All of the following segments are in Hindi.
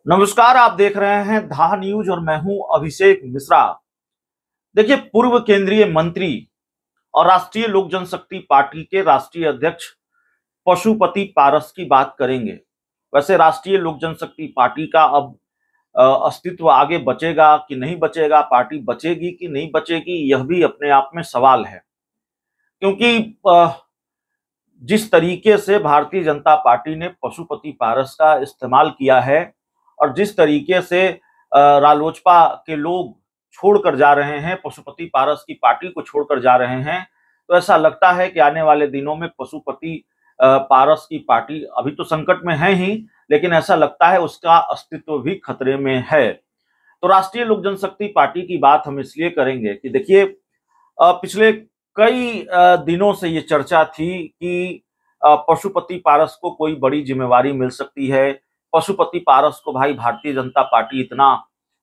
नमस्कार। आप देख रहे हैं धा न्यूज और मैं हूं अभिषेक मिश्रा। देखिए, पूर्व केंद्रीय मंत्री और राष्ट्रीय लोक जनशक्ति पार्टी के राष्ट्रीय अध्यक्ष पशुपति पारस की बात करेंगे। वैसे राष्ट्रीय लोक जनशक्ति पार्टी का अब अस्तित्व आगे बचेगा कि नहीं बचेगा, पार्टी बचेगी कि नहीं बचेगी, यह भी अपने आप में सवाल है। क्योंकि जिस तरीके से भारतीय जनता पार्टी ने पशुपति पारस का इस्तेमाल किया है और जिस तरीके से रालोचपा के लोग छोड़कर जा रहे हैं, पशुपति पारस की पार्टी को छोड़कर जा रहे हैं, तो ऐसा लगता है कि आने वाले दिनों में पशुपति पारस की पार्टी अभी तो संकट में है ही, लेकिन ऐसा लगता है उसका अस्तित्व भी खतरे में है। तो राष्ट्रीय लोक जनशक्ति पार्टी की बात हम इसलिए करेंगे कि देखिए, पिछले कई दिनों से ये चर्चा थी कि पशुपति पारस को कोई बड़ी जिम्मेवारी मिल सकती है। पशुपति पारस को भाई भारतीय जनता पार्टी इतना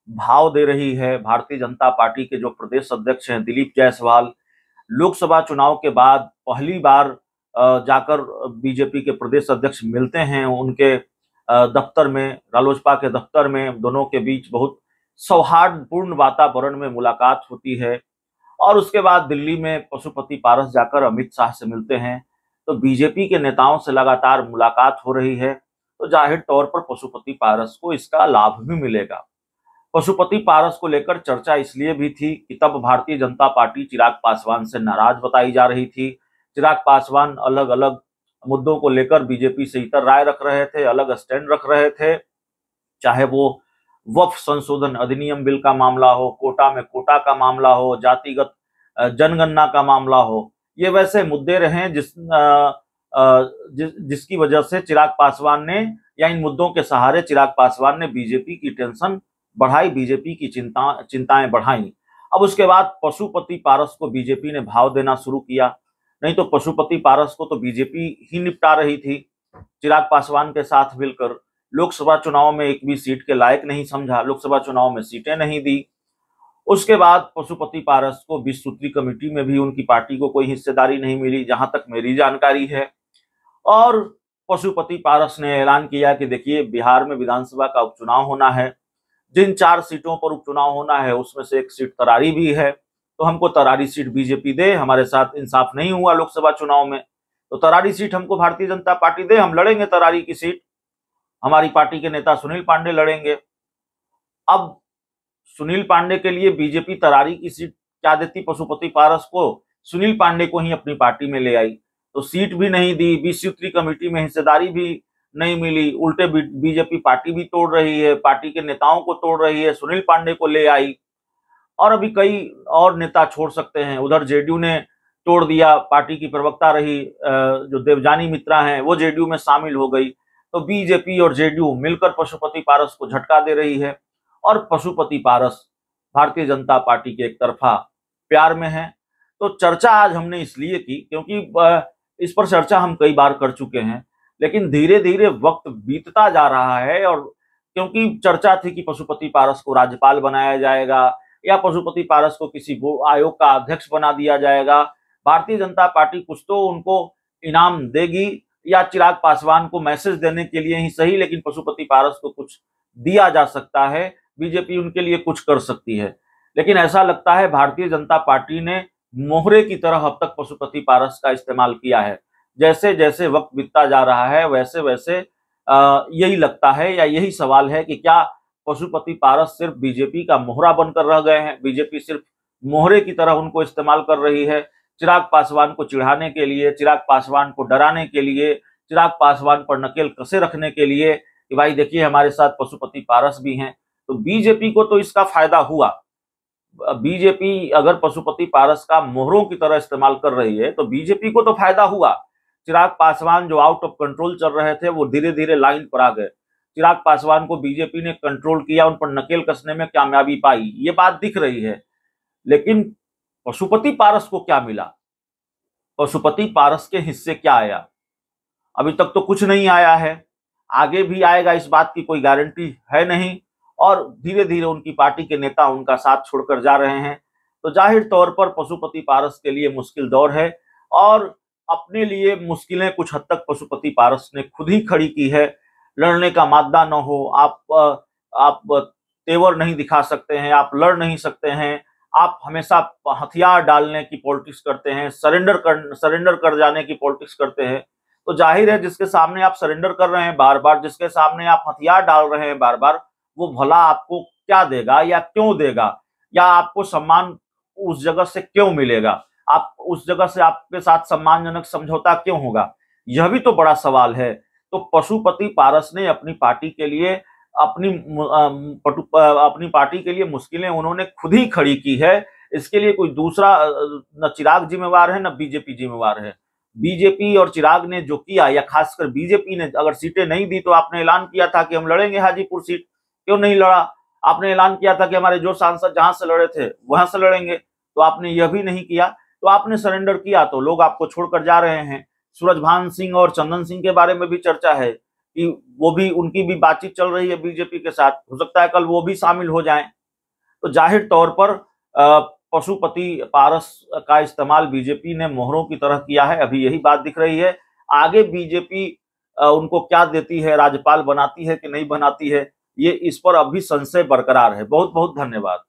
भाव दे रही है। भारतीय जनता पार्टी के जो प्रदेश अध्यक्ष हैं दिलीप जायसवाल, लोकसभा चुनाव के बाद पहली बार जाकर बीजेपी के प्रदेश अध्यक्ष मिलते हैं उनके दफ्तर में, रालोसपा के दफ्तर में। दोनों के बीच बहुत सौहार्दपूर्ण वातावरण में मुलाकात होती है और उसके बाद दिल्ली में पशुपति पारस जाकर अमित शाह से मिलते हैं। तो बीजेपी के नेताओं से लगातार मुलाकात हो रही है, तो जाहिर तौर पर पशुपति पारस को इसका लाभ भी मिलेगा। पशुपति पारस को लेकर चर्चा इसलिए भी थी कि तब भारतीय जनता पार्टी चिराग पासवान से नाराज बताई जा रही थी। चिराग पासवान अलग अलग मुद्दों को लेकर बीजेपी से इतर राय रख रहे थे, अलग स्टैंड रख रहे थे, चाहे वो वक्फ संशोधन अधिनियम बिल का मामला हो, कोटा में कोटा का मामला हो, जातिगत जनगणना का मामला हो। ये वैसे मुद्दे रहे जिसकी वजह से चिराग पासवान ने, या इन मुद्दों के सहारे चिराग पासवान ने बीजेपी की टेंशन बढ़ाई, बीजेपी की चिंताएं बढ़ाई। अब उसके बाद पशुपति पारस को बीजेपी ने भाव देना शुरू किया। नहीं तो पशुपति पारस को तो बीजेपी ही निपटा रही थी, चिराग पासवान के साथ मिलकर। लोकसभा चुनाव में एक भी सीट के लायक नहीं समझा, लोकसभा चुनाव में सीटें नहीं दी। उसके बाद पशुपति पारस को 20 सूत्री कमेटी में भी उनकी पार्टी को कोई हिस्सेदारी नहीं मिली, जहां तक मेरी जानकारी है। और पशुपति पारस ने ऐलान किया कि देखिए, बिहार में विधानसभा का उपचुनाव होना है, जिन 4 सीटों पर उपचुनाव होना है उसमें से एक सीट तरारी भी है, तो हमको तरारी सीट बीजेपी दे। हमारे साथ इंसाफ नहीं हुआ लोकसभा चुनाव में, तो तरारी सीट हमको भारतीय जनता पार्टी दे, हम लड़ेंगे तरारी की सीट। हमारी पार्टी के नेता सुनील पांडे लड़ेंगे। अब सुनील पांडे के लिए बीजेपी तरारी की सीट क्या देती पशुपति पारस को, सुनील पांडे को ही अपनी पार्टी में ले आई, तो सीट भी नहीं दी, 20 सूत्री कमेटी में हिस्सेदारी भी नहीं मिली। उल्टे बीजेपी पार्टी भी तोड़ रही है, पार्टी के नेताओं को तोड़ रही है, सुनील पांडे को ले आई। और अभी कई और नेता छोड़ सकते हैं। उधर जेडीयू ने तोड़ दिया, पार्टी की प्रवक्ता रही जो देवजानी मित्रा हैं, वो जेडीयू में शामिल हो गई। तो बीजेपी और जेडीयू मिलकर पशुपति पारस को झटका दे रही है और पशुपति पारस भारतीय जनता पार्टी के एक तरफा प्यार में है। तो चर्चा आज हमने इसलिए की क्योंकि इस पर चर्चा हम कई बार कर चुके हैं, लेकिन धीरे धीरे वक्त बीतता जा रहा है। और क्योंकि चर्चा थी कि पशुपति पारस को राज्यपाल बनाया जाएगा या पशुपति पारस को किसी आयोग का अध्यक्ष बना दिया जाएगा, भारतीय जनता पार्टी कुछ तो उनको इनाम देगी, या चिराग पासवान को मैसेज देने के लिए ही सही, लेकिन पशुपति पारस को कुछ दिया जा सकता है, बीजेपी उनके लिए कुछ कर सकती है। लेकिन ऐसा लगता है भारतीय जनता पार्टी ने मोहरे की तरह अब तक पशुपति पारस का इस्तेमाल किया है। जैसे जैसे वक्त बीतता जा रहा है वैसे वैसे यही लगता है, या यही सवाल है कि क्या पशुपति पारस सिर्फ बीजेपी का मोहरा बनकर रह गए हैं, बीजेपी सिर्फ मोहरे की तरह उनको इस्तेमाल कर रही है, चिराग पासवान को चिढ़ाने के लिए, चिराग पासवान को डराने के लिए, चिराग पासवान पर नकेल कसे रखने के लिए कि भाई देखिए हमारे साथ पशुपति पारस भी हैं। तो बीजेपी को तो इसका फायदा हुआ। बीजेपी अगर पशुपति पारस का मोहरों की तरह इस्तेमाल कर रही है तो बीजेपी को तो फायदा हुआ। चिराग पासवान जो आउट ऑफ कंट्रोल चल रहे थे वो धीरे धीरे लाइन पर आ गए। चिराग पासवान को बीजेपी ने कंट्रोल किया, उन पर नकेल कसने में कामयाबी पाई, ये बात दिख रही है। लेकिन पशुपति पारस को क्या मिला, पशुपति पारस के हिस्से क्या आया? अभी तक तो कुछ नहीं आया है, आगे भी आएगा इस बात की कोई गारंटी है नहीं। और धीरे धीरे उनकी पार्टी के नेता उनका साथ छोड़कर जा रहे हैं, तो जाहिर तौर पर पशुपति पारस के लिए मुश्किल दौर है। और अपने लिए मुश्किलें कुछ हद तक पशुपति पारस ने खुद ही खड़ी की है। लड़ने का मादा न हो, आप आप तेवर नहीं दिखा सकते हैं, आप लड़ नहीं सकते हैं, आप हमेशा हथियार डालने की पॉलिटिक्स करते हैं, सरेंडर कर जाने की पॉलिटिक्स करते हैं, तो जाहिर है जिसके सामने आप सरेंडर कर रहे हैं बार बार, जिसके सामने आप हथियार डाल रहे हैं बार बार, वो भला आपको क्या देगा या क्यों देगा, या आपको सम्मान उस जगह से क्यों मिलेगा, आप उस जगह से आपके साथ सम्मानजनक समझौता क्यों होगा, यह भी तो बड़ा सवाल है। तो पशुपति पारस ने अपनी पार्टी के लिए अपनी पार्टी के लिए मुश्किलें उन्होंने खुद ही खड़ी की है। इसके लिए कोई दूसरा न चिराग जिम्मेवार है, न बीजेपी जिम्मेवार है। बीजेपी और चिराग ने जो किया, या खासकर बीजेपी ने अगर सीटें नहीं दी, तो आपने ऐलान किया था कि हम लड़ेंगे हाजीपुर सीट, क्यों नहीं लड़ा? आपने ऐलान किया था कि हमारे जो सांसद जहां से लड़े थे वहां से लड़ेंगे, तो आपने यह भी नहीं किया। तो आपने सरेंडर किया तो लोग आपको छोड़कर जा रहे हैं। सूरजभान सिंह और चंदन सिंह के बारे में भी चर्चा है कि वो भी, उनकी भी बातचीत चल रही है बीजेपी के साथ, हो सकता है कल वो भी शामिल हो जाएं। तो जाहिर तौर पर पशुपति पारस का इस्तेमाल बीजेपी ने मोहरों की तरह किया है, अभी यही बात दिख रही है। आगे बीजेपी उनको क्या देती है, राज्यपाल बनाती है कि नहीं बनाती है, ये इस पर अभी संशय बरकरार है। बहुत बहुत धन्यवाद।